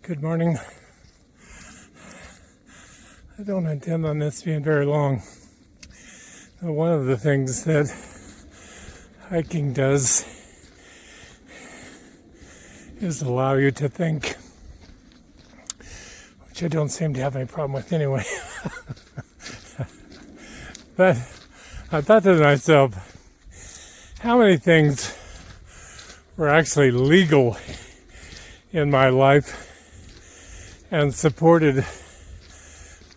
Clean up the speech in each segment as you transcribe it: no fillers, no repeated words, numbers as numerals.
Good morning. I don't intend on this being very long. One of the things that hiking does is allow you to think, which I don't seem to have any problem with anyway. But I thought to myself, how many things were actually legal in my life and supported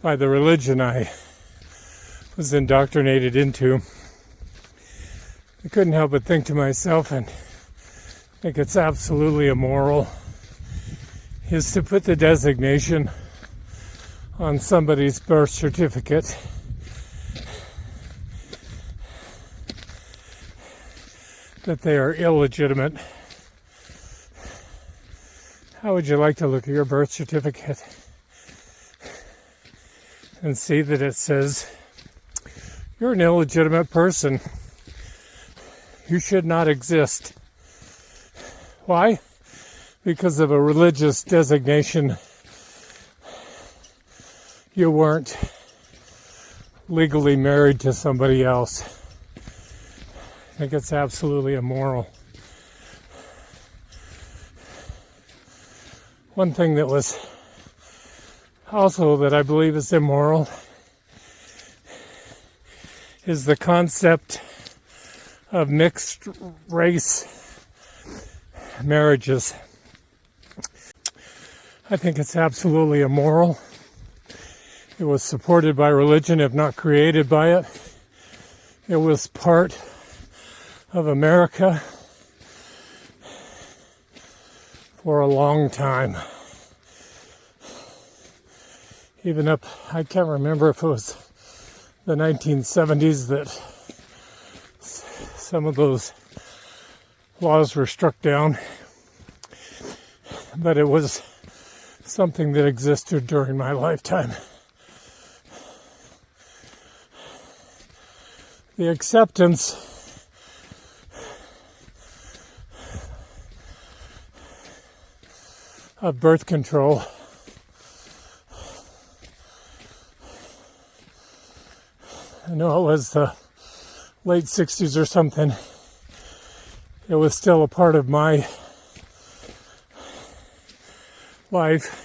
by the religion I was indoctrinated into? I couldn't help but think to myself, and think it's absolutely immoral, is to put the designation on somebody's birth certificate that they are illegitimate. How would you like to look at your birth certificate and see that it says, you're an illegitimate person. You should not exist. Why? Because of a religious designation. You weren't legally married to somebody else. I think it's absolutely immoral. One thing that was also that I believe is immoral is the concept of mixed race marriages. I think it's absolutely immoral. It was supported by religion, if not created by it. It was part of America for a long time. Even up, I can't remember if it was the 1970s that some of those laws were struck down, but it was something that existed during my lifetime. The acceptance of birth control I know it was the late 60s or something. It was still a part of my life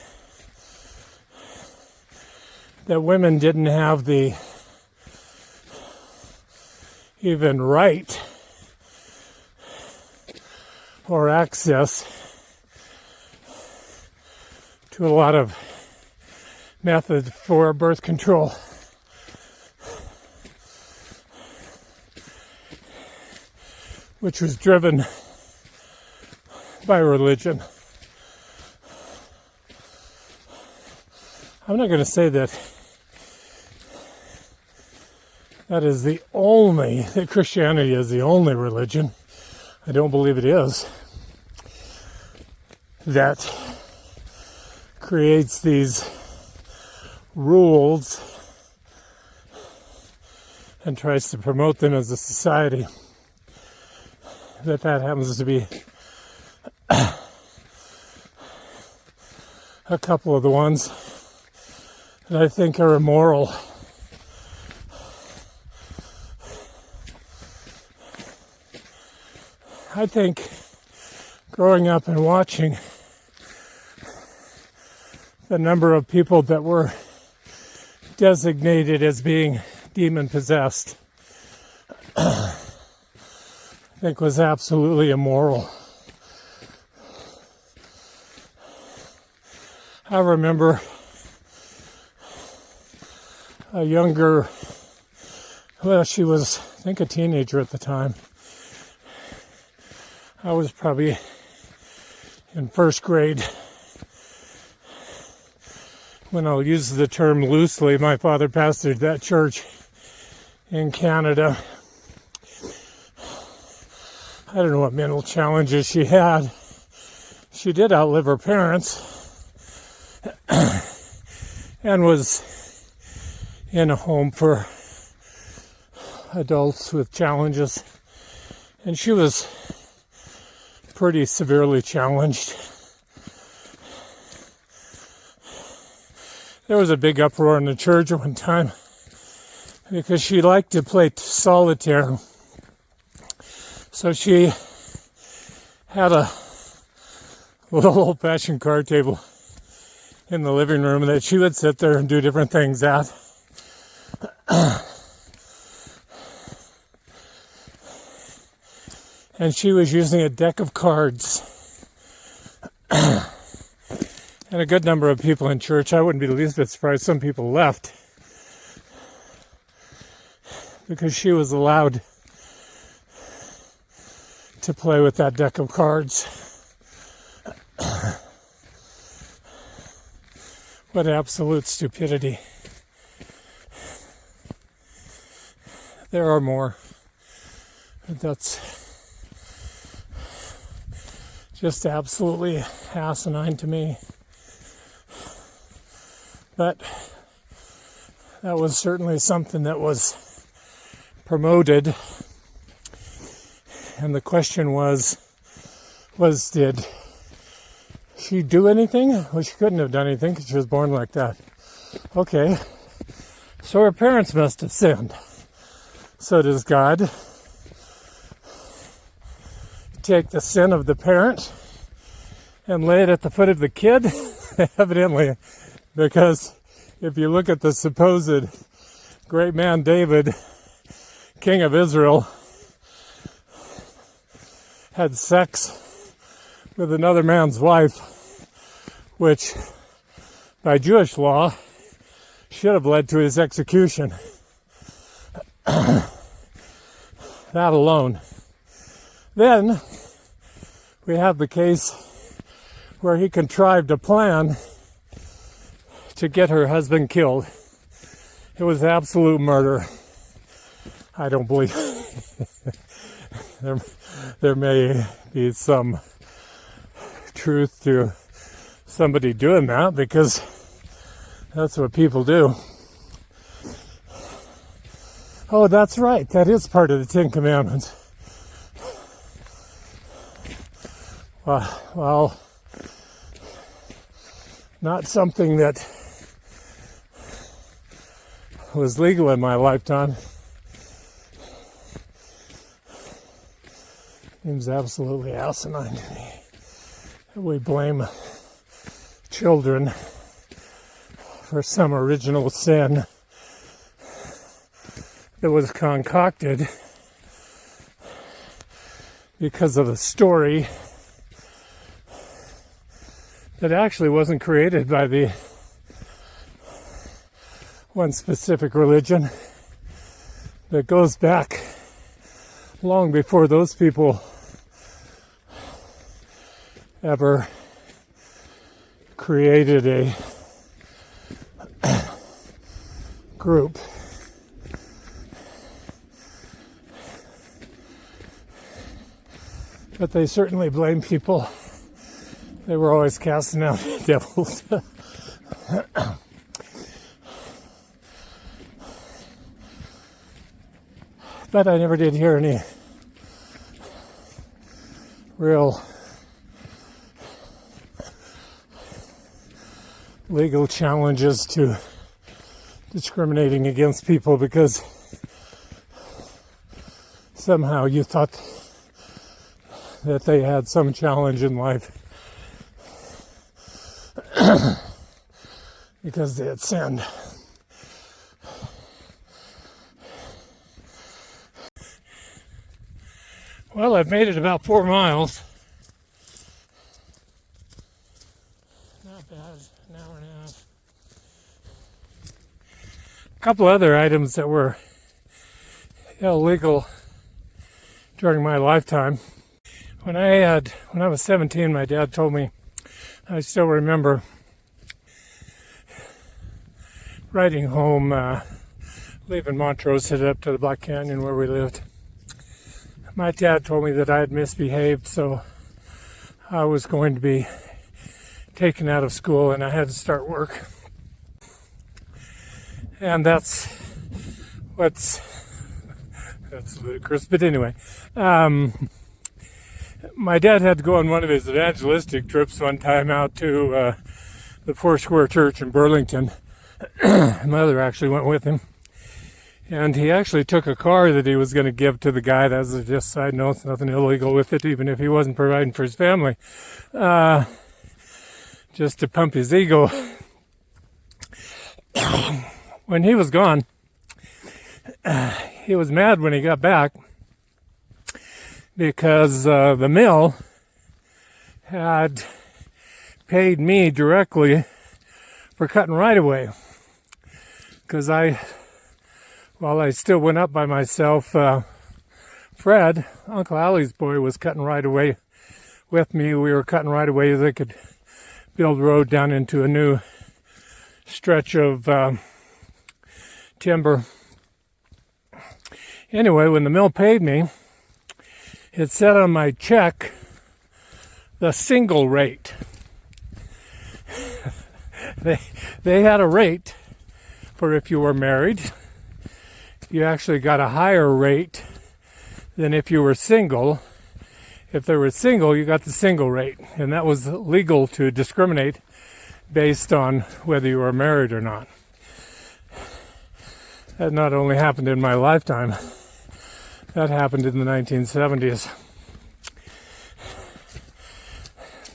that women didn't have the even right or access to a lot of methods for birth control. Which was driven by religion. I'm not going to say that that Christianity is the only religion. I don't believe it is. That creates these rules and tries to promote them as a society. That happens to be a couple of the ones that I think are immoral. I think growing up and watching the number of people that were designated as being demon-possessed I think was absolutely immoral. I remember a younger, she was, I think, a teenager at the time. I was probably in first grade. When I'll use the term loosely, my father pastored that church in Canada. I don't know what mental challenges she had. She did outlive her parents and was in a home for adults with challenges. And she was pretty severely challenged. there was a big uproar in the church at one time because she liked to play solitaire. So she had a little old-fashioned card table in the living room that she would sit there and do different things at. And she was using a deck of cards. And a good number of people in church, I wouldn't be the least bit surprised, some people left because she was allowed to play with that deck of cards. What absolute stupidity. There are more. That's just absolutely asinine to me. But that was certainly something that was promoted. And the question was did she do anything? Well, she couldn't have done anything because she was born like that. Okay, so her parents must have sinned. So does God take the sin of the parent and lay it at the foot of the kid? Evidently, because if you look at the supposed great man David, king of Israel, had sex with another man's wife, which by Jewish law should have led to his execution. That alone. Then we have the case where he contrived a plan to get her husband killed. It was absolute murder. I don't believe there may be some truth to somebody doing that, because that's what people do. Oh, that's right. That is part of the Ten Commandments. Well, not something that was legal in my lifetime. Seems absolutely asinine to me. We blame children for some original sin that was concocted because of a story that actually wasn't created by the one specific religion, that goes back long before those people ever created a group. But they certainly blame people. They were always casting out devils. But I never did hear any real legal challenges to discriminating against people because somehow you thought that they had some challenge in life because they had sinned. Well, I've made it about 4 miles. Not bad, an hour and a half. A couple other items that were illegal during my lifetime. When I was 17, my dad told me, I still remember riding home, leaving Montrose, headed up to the Black Canyon where we lived. My dad told me that I had misbehaved, so I was going to be taken out of school and I had to start work. And that's ludicrous, but anyway. My dad had to go on one of his evangelistic trips one time out to the Foursquare Church in Burlington, My mother actually went with him. And he actually took a car that he was going to give to the guy. That's just a side note. It's nothing illegal with it, even if he wasn't providing for his family. Just to pump his ego. When he was gone, he was mad when he got back because the mill had paid me directly for cutting right away. Because while I still went up by myself, Fred, Uncle Allie's boy, was cutting right away with me. We were cutting right away. They could build a road down into a new stretch of timber. Anyway, when the mill paid me, it said on my check the single rate. They had a rate for if you were married. You actually got a higher rate than if you were single. If they were single, you got the single rate. And that was legal to discriminate based on whether you were married or not. That not only happened in my lifetime, that happened in the 1970s.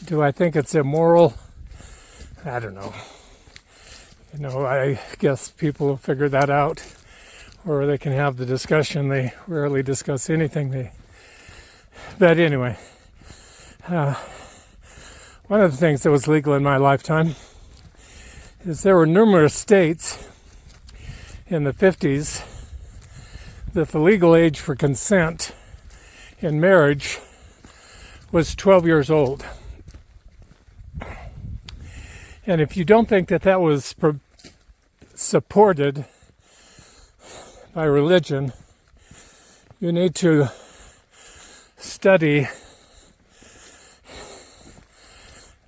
Do I think it's immoral? I don't know. I guess people will figure that out, or they can have the discussion. They rarely discuss anything. But anyway, one of the things that was legal in my lifetime is there were numerous states in the 50s that the legal age for consent in marriage was 12 years old. And if you don't think that was supported by religion, you need to study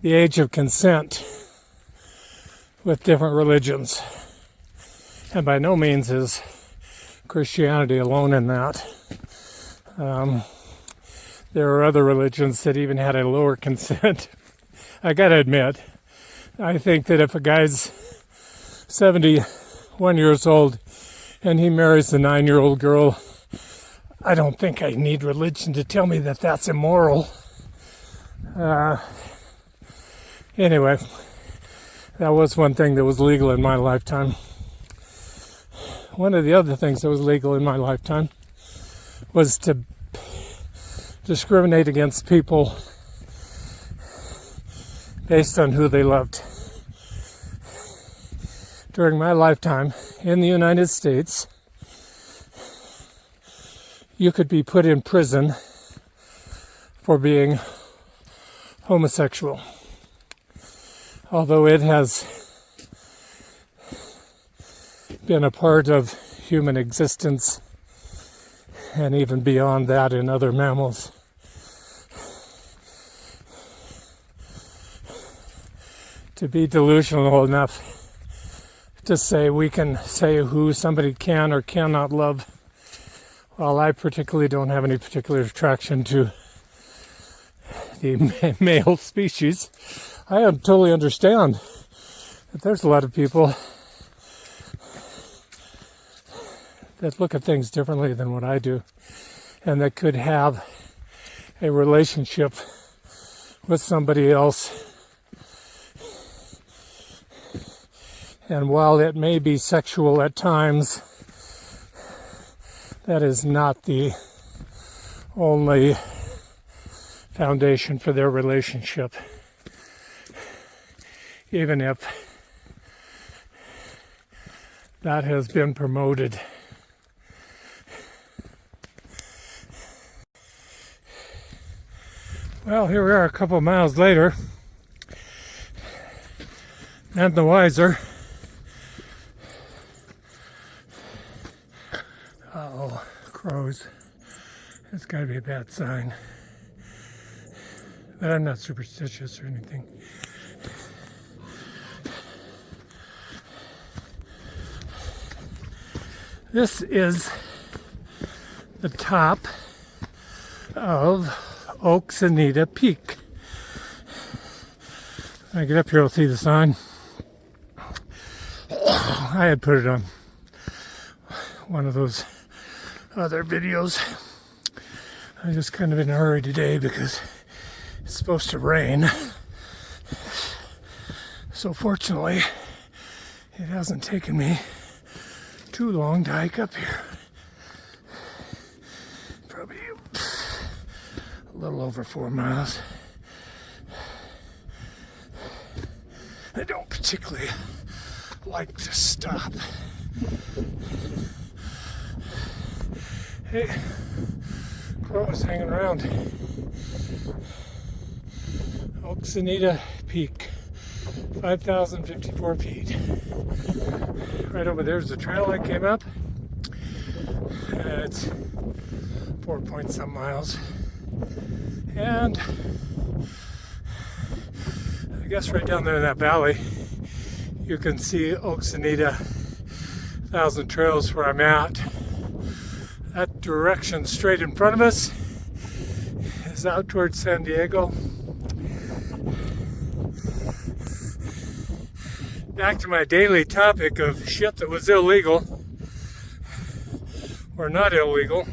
the age of consent with different religions. And by no means is Christianity alone in that. There are other religions that even had a lower consent. I gotta admit, I think that if a guy's 71 years old and he marries a 9-year-old girl, I don't think I need religion to tell me that that's immoral. Anyway, that was one thing that was legal in my lifetime. One of the other things that was legal in my lifetime was to discriminate against people based on who they loved. During my lifetime in the United States, you could be put in prison for being homosexual. Although it has been a part of human existence and even beyond that in other mammals. To be delusional enough to say we can say who somebody can or cannot love. Well, I particularly don't have any particular attraction to the male species. I totally understand that there's a lot of people that look at things differently than what I do, and that could have a relationship with somebody else. And while it may be sexual at times, that is not the only foundation for their relationship. Even if that has been promoted. Well, here we are a couple miles later, none the wiser. Uh-oh, crows. That's got to be a bad sign. But I'm not superstitious or anything. This is the top of Oaks-Anita Peak. When I get up here, I'll see the sign. I had put it on one of those other videos. I'm just kind of in a hurry today because it's supposed to rain. So fortunately, it hasn't taken me too long to hike up here. Probably a little over 4 miles. I don't particularly like to stop. Hey, crow is hanging around. Oxenita Peak, 5,054 feet. Right over there's the trail I came up. It's 4 point some miles. And I guess right down there in that valley, you can see Oxenita 1,000 Trails where I'm at. That direction straight in front of us is out towards San Diego. Back to my daily topic of shit that was illegal or not illegal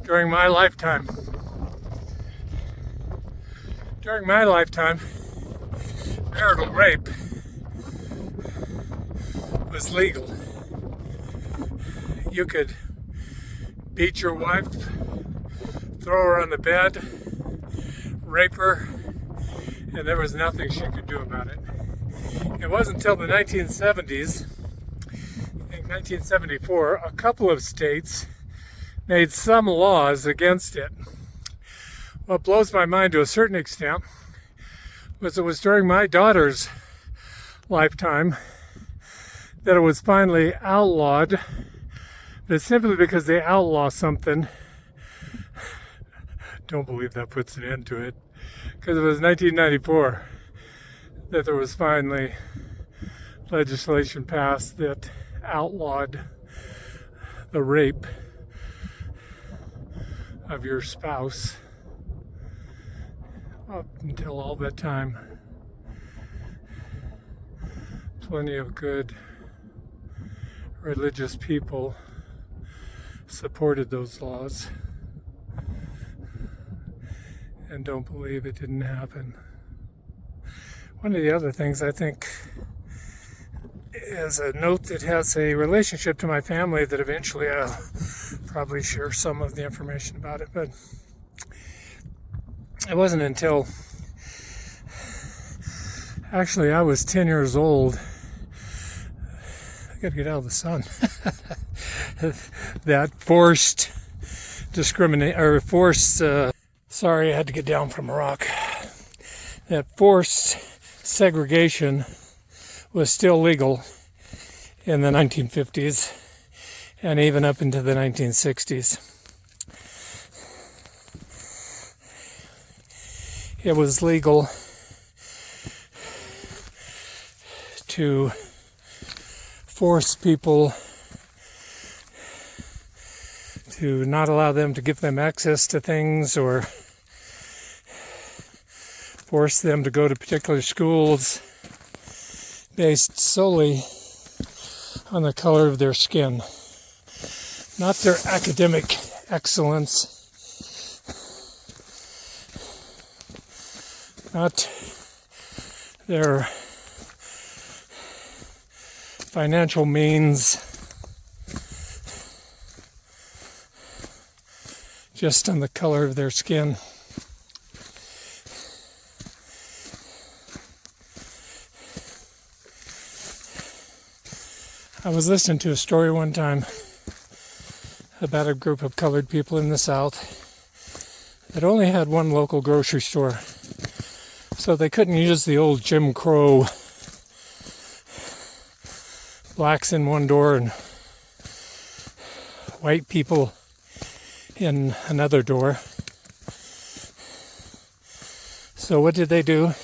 during my lifetime. During my lifetime, marital rape was legal. You could beat your wife, throw her on the bed, rape her, and there was nothing she could do about it. It wasn't until the 1970s, in 1974, a couple of states made some laws against it. What blows my mind to a certain extent was it was during my daughter's lifetime that it was finally outlawed, but simply because they outlaw something, don't believe that puts an end to it, because it was 1994 that there was finally legislation passed that outlawed the rape of your spouse. Up until all that time, plenty of good religious people supported those laws and don't believe it didn't happen. One of the other things I think is a note that has a relationship to my family that eventually I'll probably share some of the information about it, but it wasn't until actually I was 10 years old. I gotta get out of the sun. That forced sorry, I had to get down from a rock. That forced segregation was still legal in the 1950s and even up into the 1960s. It was legal to force people to not allow them to give them access to things or force them to go to particular schools based solely on the color of their skin, not their academic excellence, not their financial means, just on the color of their skin. I was listening to a story one time about a group of colored people in the South that only had one local grocery store. So they couldn't use the old Jim Crow blacks in one door and white people in another door. So what did they do?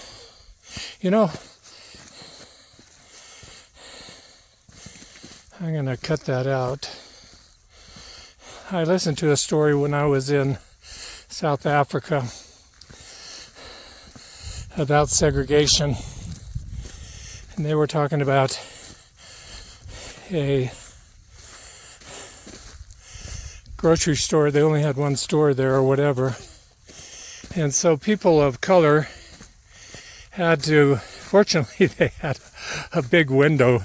You know, I'm going to cut that out. I listened to a story when I was in South Africa about segregation. And they were talking about a grocery store. They only had one store there or whatever. And so people of color had to, fortunately, they had a big window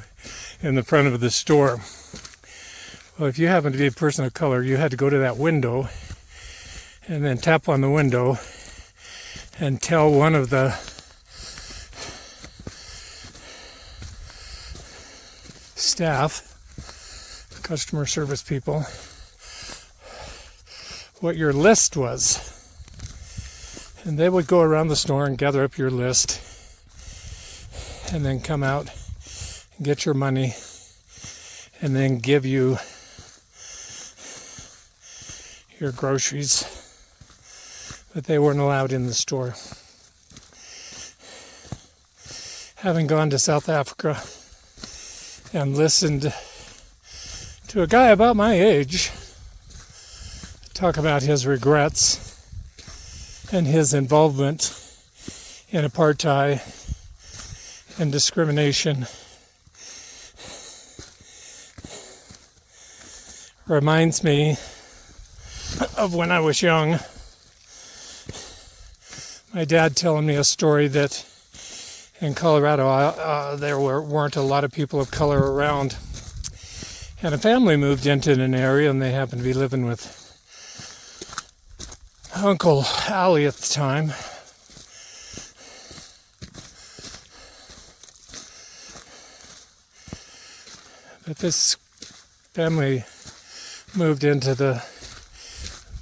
in the front of the store. Well, if you happen to be a person of color, you had to go to that window and then tap on the window and tell one of the staff, customer service people, what your list was. And they would go around the store and gather up your list and then come out and get your money and then give you your groceries that they weren't allowed in the store. Having gone to South Africa and listened to a guy about my age talk about his regrets and his involvement in apartheid and discrimination, reminds me of when I was young. My dad telling me a story that in Colorado there weren't a lot of people of color around, and a family moved into an area and they happened to be living with Uncle Allie at the time. But this family moved into the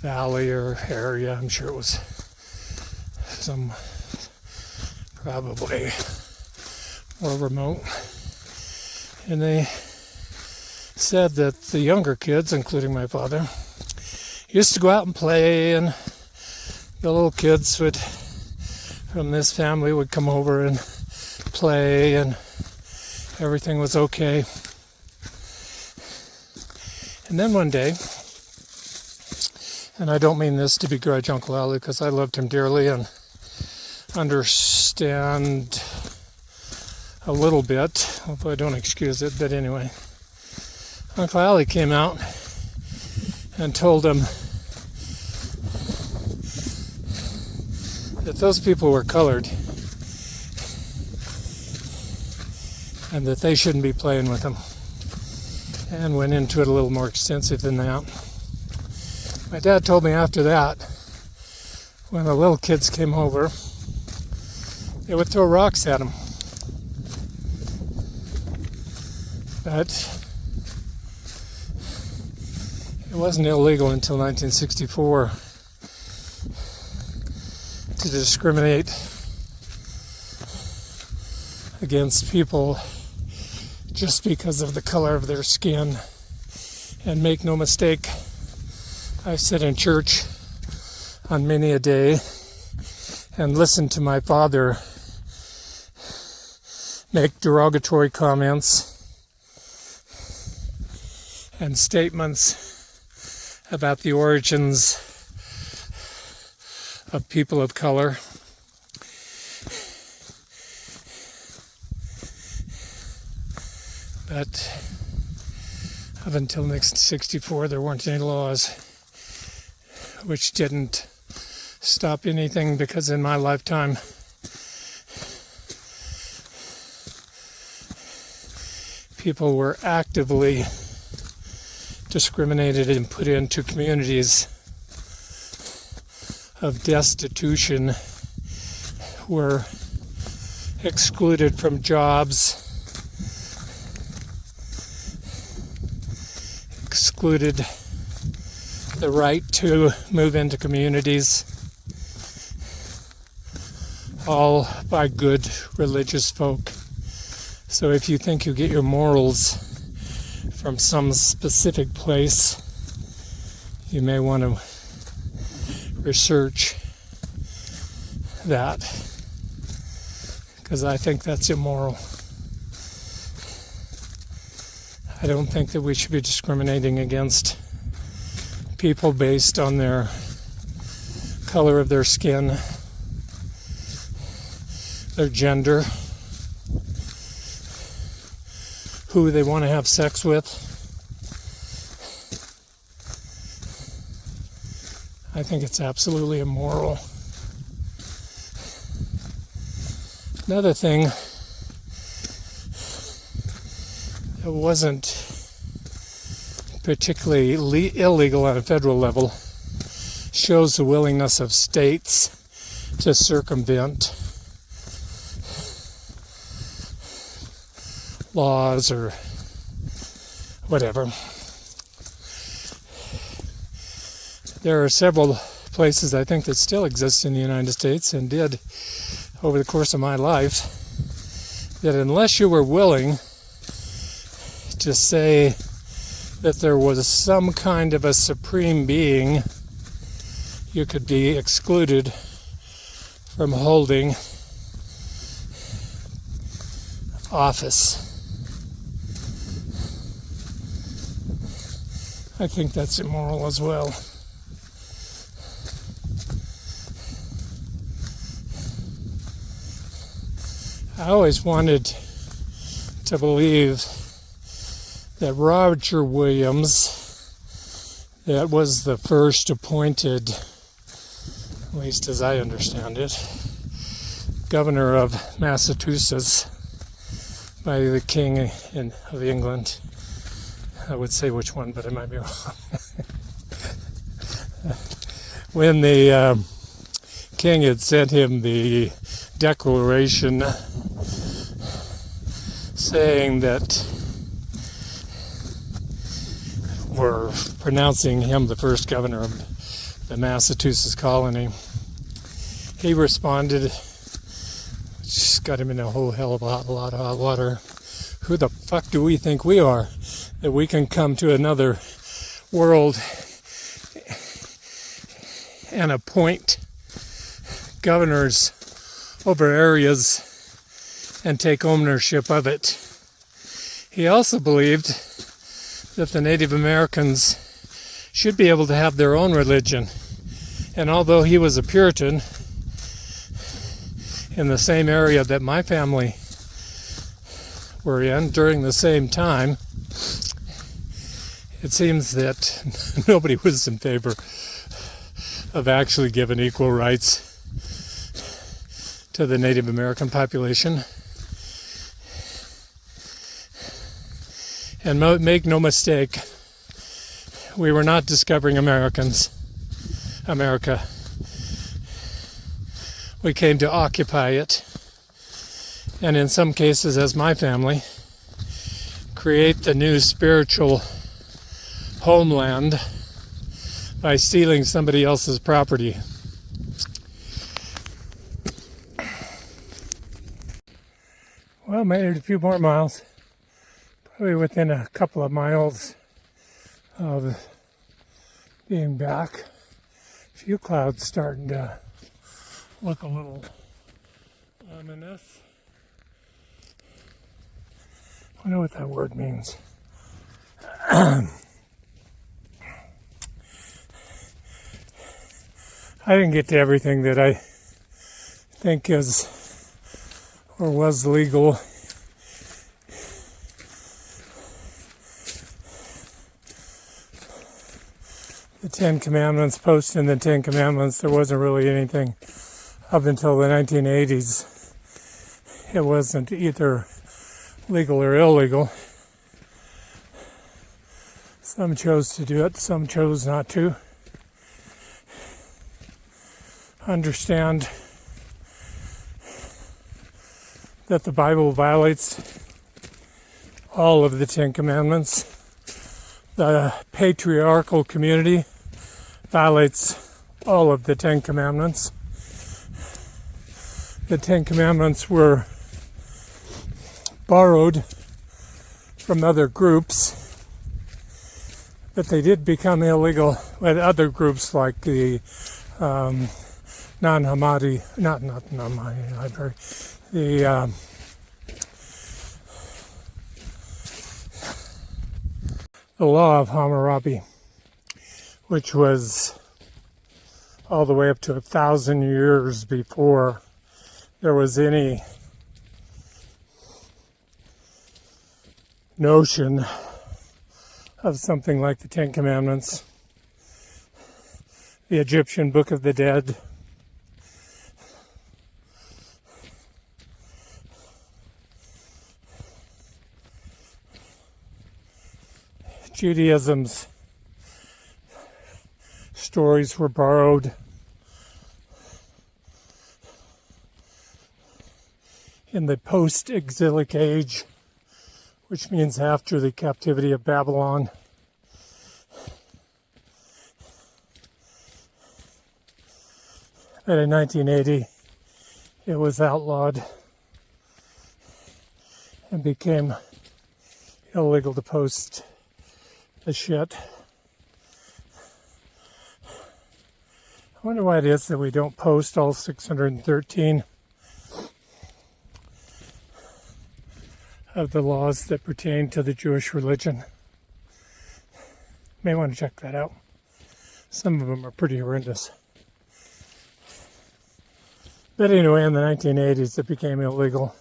valley or area. I'm sure it was some probably more remote. And they said that the younger kids, including my father, used to go out and play, and the little kids from this family would come over and play, and everything was okay. And then one day, and I don't mean this to begrudge Uncle Allie because I loved him dearly and understand a little bit, although I don't excuse it, but anyway. Uncle Allie came out and told him that those people were colored and that they shouldn't be playing with them, and went into it a little more extensive than that. My dad told me after that, when the little kids came over, they would throw rocks at him. But it wasn't illegal until 1964 to discriminate against people just because of the color of their skin. And make no mistake, I sit in church on many a day and listen to my father make derogatory comments and statements about the origins of people of color. But up until 1964, there weren't any laws, which didn't stop anything, because in my lifetime, people were actively discriminated and put into communities of destitution, were excluded from jobs, excluded the right to move into communities, all by good religious folk. So if you think you get your morals from some specific place, you may want to research that, because I think that's immoral. I don't think that we should be discriminating against people based on their color of their skin, their gender, who they want to have sex with. I think it's absolutely immoral. Another thing that wasn't particularly illegal on a federal level shows the willingness of states to circumvent laws or whatever. There are several places I think that still exist in the United States and did over the course of my life that unless you were willing to say that there was some kind of a supreme being, you could be excluded from holding office. I think that's immoral as well. I always wanted to believe that Roger Williams, that was the first appointed, at least as I understand it, governor of Massachusetts by the King of England. I would say which one, but I might be wrong. When the King had sent him the declaration saying that we're pronouncing him the first governor of the Massachusetts colony, he responded, which got him in a whole hell of a lot of hot water. Who the fuck do we think we are that we can come to another world and appoint governors over areas and take ownership of it? He also believed that the Native Americans should be able to have their own religion. And although he was a Puritan in the same area that my family were in during the same time, it seems that nobody was in favor of actually giving equal rights to the Native American population. And make no mistake, we were not discovering America. We came to occupy it, and in some cases, as my family, create the new spiritual homeland by stealing somebody else's property. Well, made it a few more miles. Probably within a couple of miles of being back. A few clouds starting to look a little ominous. I wonder what that word means. I didn't get to everything that I think is or was legal. The Ten Commandments, post in the Ten Commandments, there wasn't really anything up until the 1980s. It wasn't either legal or illegal. Some chose to do it, some chose not to. Understand that the Bible violates all of the Ten Commandments. The patriarchal community violates all of the Ten Commandments. The Ten Commandments were borrowed from other groups, but they did become illegal with other groups like the non-Hamadi, not Hamadi library, the law of Hammurabi, which was all the way up to 1,000 years before there was any notion of something like the Ten Commandments, the Egyptian Book of the Dead, Judaism's stories were borrowed in the post-exilic age, which means after the captivity of Babylon. And in 1980, it was outlawed and became illegal to post the shit. I wonder why it is that we don't post all 613 of the laws that pertain to the Jewish religion. May want to check that out. Some of them are pretty horrendous. But anyway, in the 1980s, it became illegal.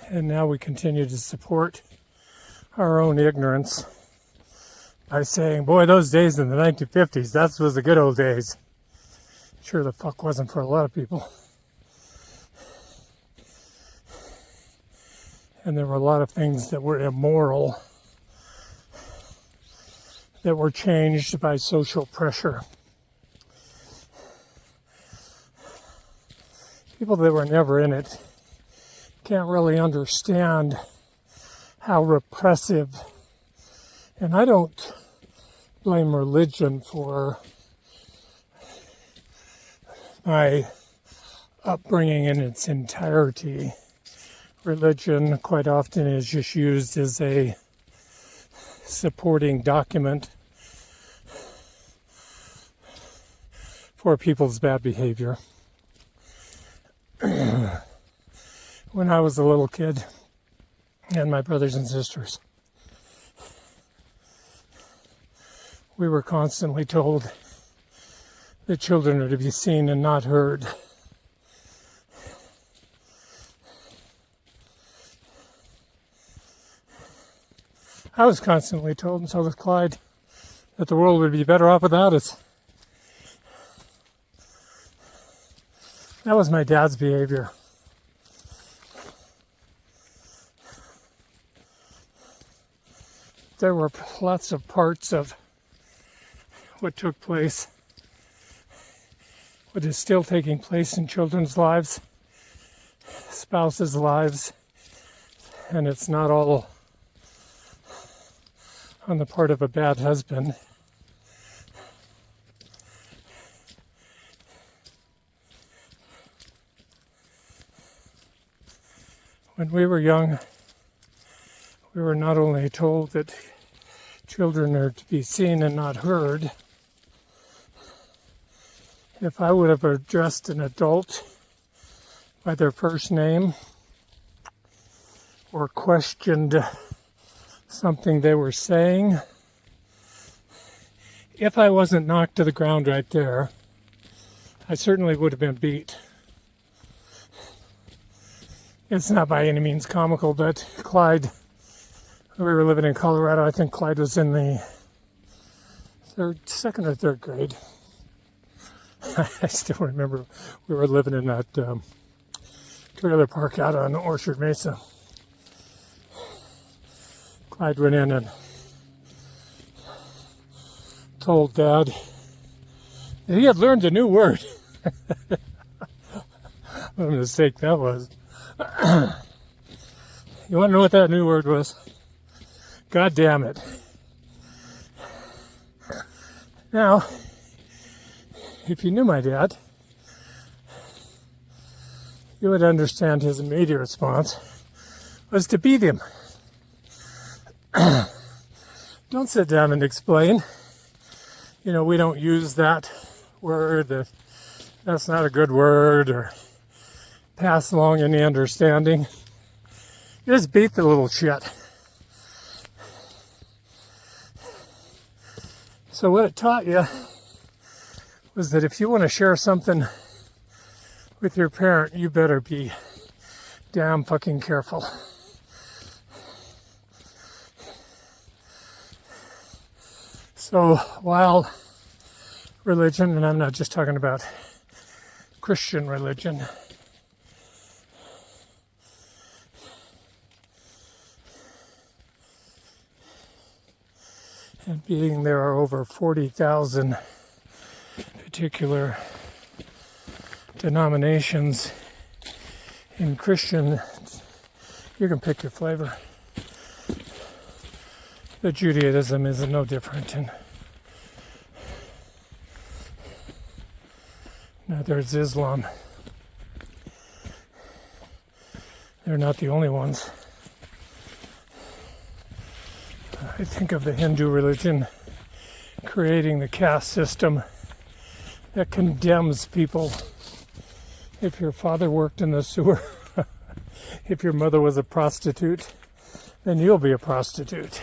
And now we continue to support our own ignorance by saying, boy, those days in the 1950s, that was the good old days. Sure the fuck wasn't for a lot of people. And there were a lot of things that were immoral that were changed by social pressure. People that were never in it can't really understand how repressive, and I don't blame religion for my upbringing in its entirety. Religion quite often is just used as a supporting document for people's bad behavior. When I was a little kid, and my brothers and sisters, we were constantly told that children are to be seen and not heard. I was constantly told, and so was Clyde, that the world would be better off without us. That was my dad's behavior. There were lots of parts of what took place, what is still taking place in children's lives, spouses' lives, and it's not all on the part of a bad husband. When we were young, we were not only told that children are to be seen and not heard. If I would have addressed an adult by their first name or questioned something they were saying, if I wasn't knocked to the ground right there, I certainly would have been beat. It's not by any means comical, but Clyde, we were living in Colorado. I think Clyde was in the second or third grade. I still remember we were living in that trailer park out on Orchard Mesa. Clyde went in and told Dad that he had learned a new word. What a mistake that was. You want to know what that new word was? God damn it. Now, if you knew my dad, you would understand his immediate response was to beat him. Don't sit down and explain. You know, we don't use that word. That's not a good word, or pass along any understanding. You just beat the little shit. So what it taught you was that if you want to share something with your parent, you better be damn fucking careful. So while religion, and I'm not just talking about Christian religion, and being there are over 40,000 particular denominations in Christian, you can pick your flavor. But Judaism is no different, and neither is Islam. They're not the only ones. I think of the Hindu religion creating the caste system that condemns people. If your father worked in the sewer, if your mother was a prostitute, then you'll be a prostitute.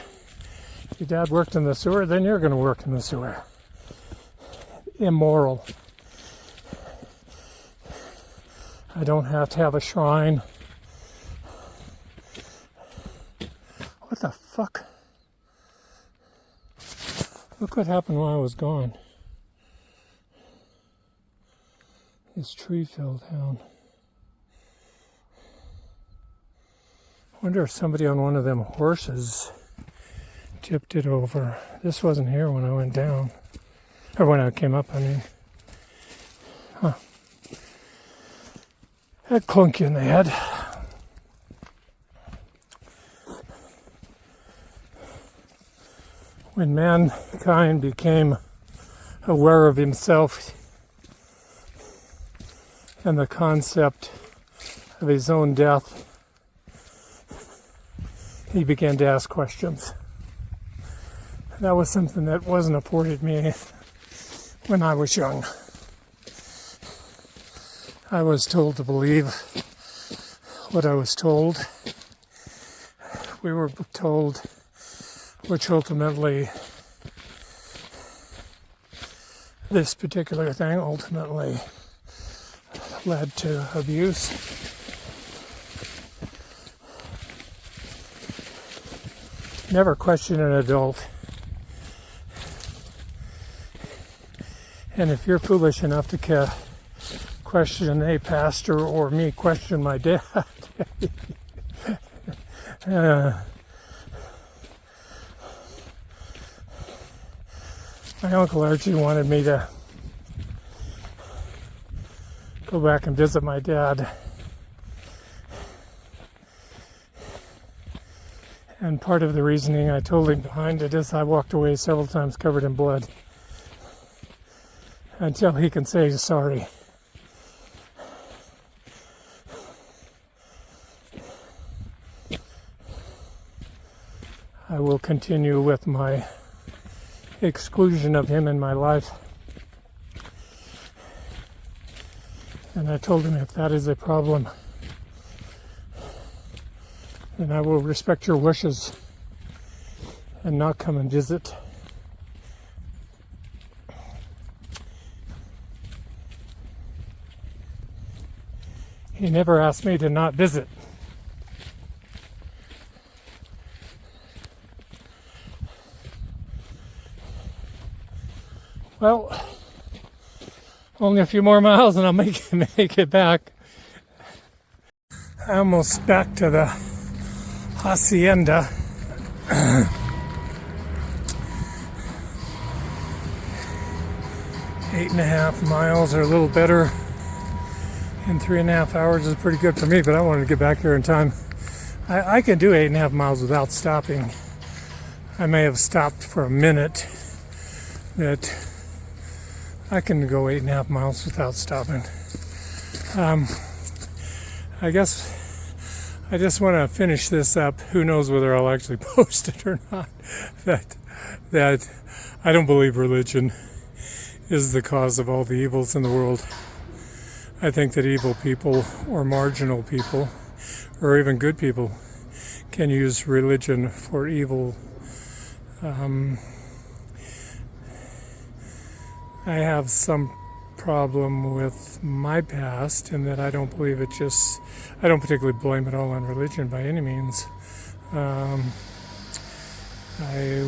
If your dad worked in the sewer, then you're going to work in the sewer. Immoral. I don't have to have a shrine. What the fuck? Look what happened while I was gone. This tree fell down. I wonder if somebody on one of them horses tipped it over. This wasn't here when I went down. Or when I came up, I mean. Huh. That clunk you in the head. When mankind became aware of himself and the concept of his own death, he began to ask questions. That was something that wasn't afforded me when I was young. I was told to believe what I was told. We were told, which ultimately, this particular thing ultimately led to abuse. Never question an adult. And if you're foolish enough to question a pastor or me question my dad, my Uncle Archie wanted me to go back and visit my dad. And part of the reasoning I told him behind it is I walked away several times covered in blood until he can say sorry. I will continue with my exclusion of him in my life. And I told him if that is a problem, then I will respect your wishes and not come and visit. He never asked me to not visit. Well, only a few more miles and I'll make it back. I'm almost back to the hacienda. 8.5 miles or a little better in 3.5 hours is pretty good for me, but I wanted to get back here in time. I can do 8.5 miles without stopping. I may have stopped for a minute, but I can go 8.5 miles without stopping. I guess I just want to finish this up. Who knows whether I'll actually post it or not. That I don't believe religion is the cause of all the evils in the world. I think that evil people or marginal people or even good people can use religion for evil. I have some problem with my past in that I don't believe I don't particularly blame it all on religion by any means. I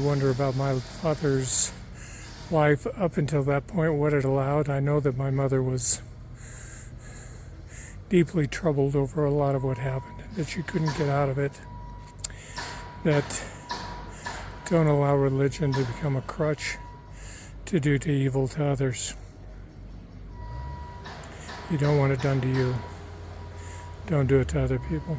wonder about my father's life up until that point, what it allowed. I know that my mother was deeply troubled over a lot of what happened, that she couldn't get out of it, that don't allow religion to become a crutch to do to evil to others. You don't want it done to you. Don't do it to other people.